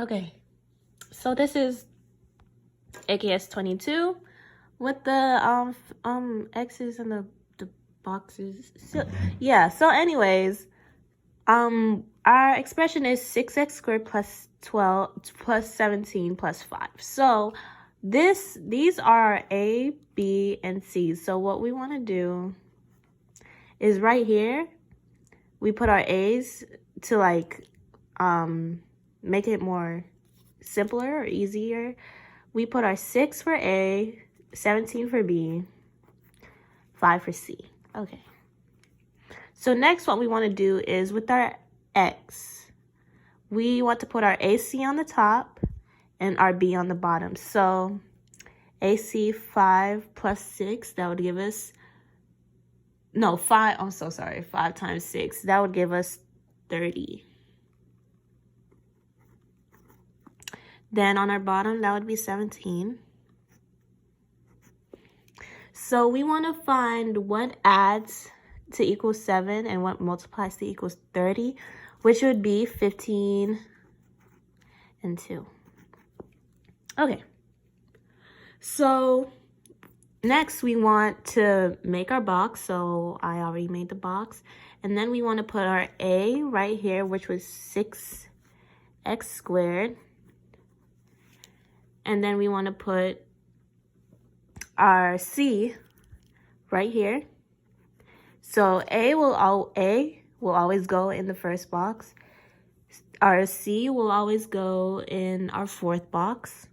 Okay, so this is AKS 22 with the X's and the boxes. So yeah, so anyways, our expression is 6x squared plus 12 plus 17 plus 5. So these are A, B, and C. So what we want to do is right here, we put our A's to like make it more simpler or easier. We put our 6 for A, 17 for B, 5 for C. Okay. So next what we want to do is with our X, we want to put our AC on the top and our B on the bottom. So AC 5 plus 6, that would give us, no, 5, I'm so sorry, 5 times 6, that would give us 30. Then on our bottom, that would be 17. So we want to find what adds to equal 7 and what multiplies to equals 30, which would be 15 and 2. Okay. So next we want to make our box. So I already made the box. And then we want to put our A right here, which was 6x squared. And then we want to put our C right here. So A will always go in the first box. Our C will always go in our fourth box.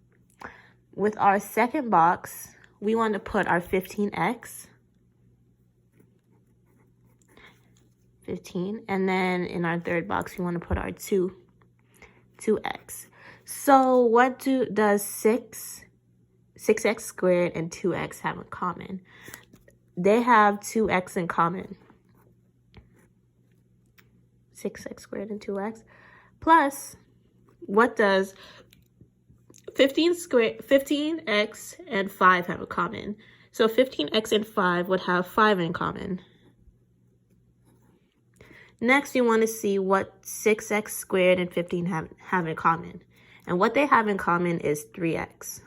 With our second box, we want to put our 15x. 15. And then in our third box, we want to put our 2x. So what does 6x squared and 2x have in common? They have 2x in common. 6x squared and 2x. Plus, what does 15x and 5 have in common? So 15x and 5 would have 5 in common. Next, you want to see what 6x squared and 15 have in common. And what they have in common is 3x.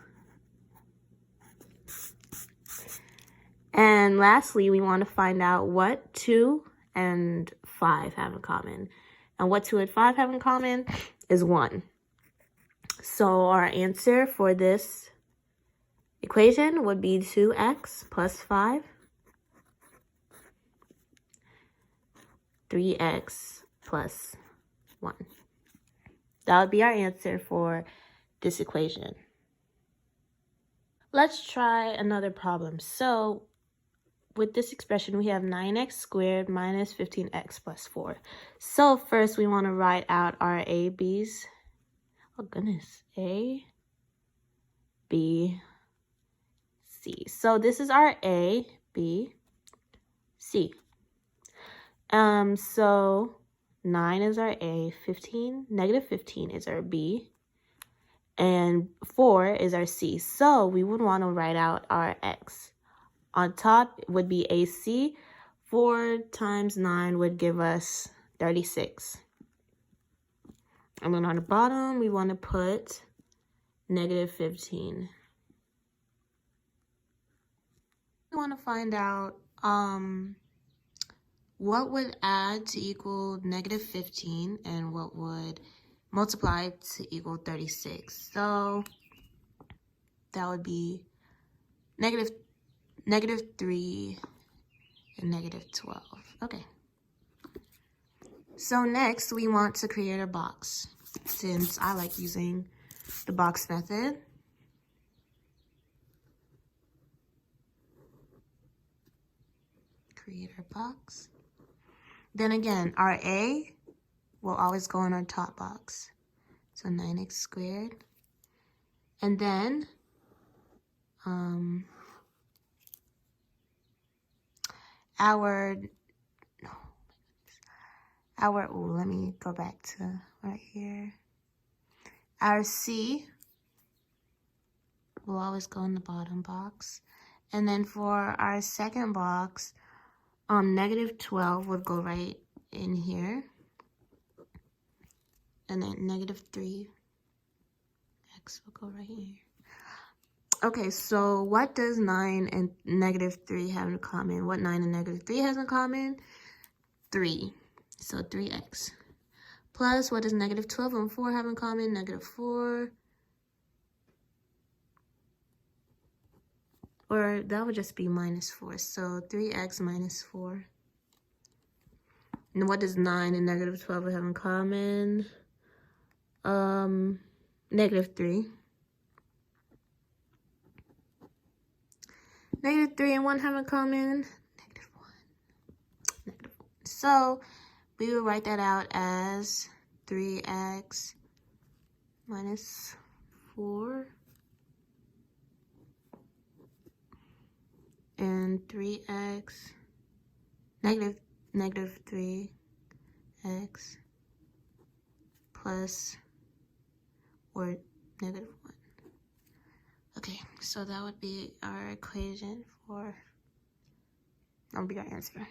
And lastly, we want to find out what 2 and 5 have in common. And what 2 and 5 have in common is 1. So our answer for this equation would be 2x plus 5, 3x plus 1. That would be our answer for this equation. Let's try another problem. So with this expression, we have 9x squared minus 15x plus 4. So first we want to write out our A, B's. Oh goodness, A, B, C. So this is our A, B, C. So 9 is our A, negative 15 is our B, and 4 is our C. So we would want to write out our X. On top would be AC. 4 times 9 would give us 36. And then on the bottom, we want to put negative 15. We want to find out what would add to equal negative 15 and what would multiply to equal 36. So that would be negative 3 and negative 12. Okay. So next we want to create a box. Since I like using the box method. Create our box. Then again, our A will always go in our top box. So 9x squared. And then let me go back to right here. Our C will always go in the bottom box. And then for our second box, negative 12 would go right in here. And then negative 3 x will go right here. Okay, so what does 9 and negative 3 have in common? What 9 and negative 3 has in common? 3. So 3x. Plus, what does negative 12 and 4 have in common? Negative 4. Or that would just be minus 4. So 3x minus 4. And what does 9 and negative 12 have in common? Negative 3. Negative 3 and 1 have in common? Negative 1. Negative 1. So we will write that out as 3x minus 4 and 3x negative 3x plus or negative 1. Okay, so that would be our equation for, that would be our answer.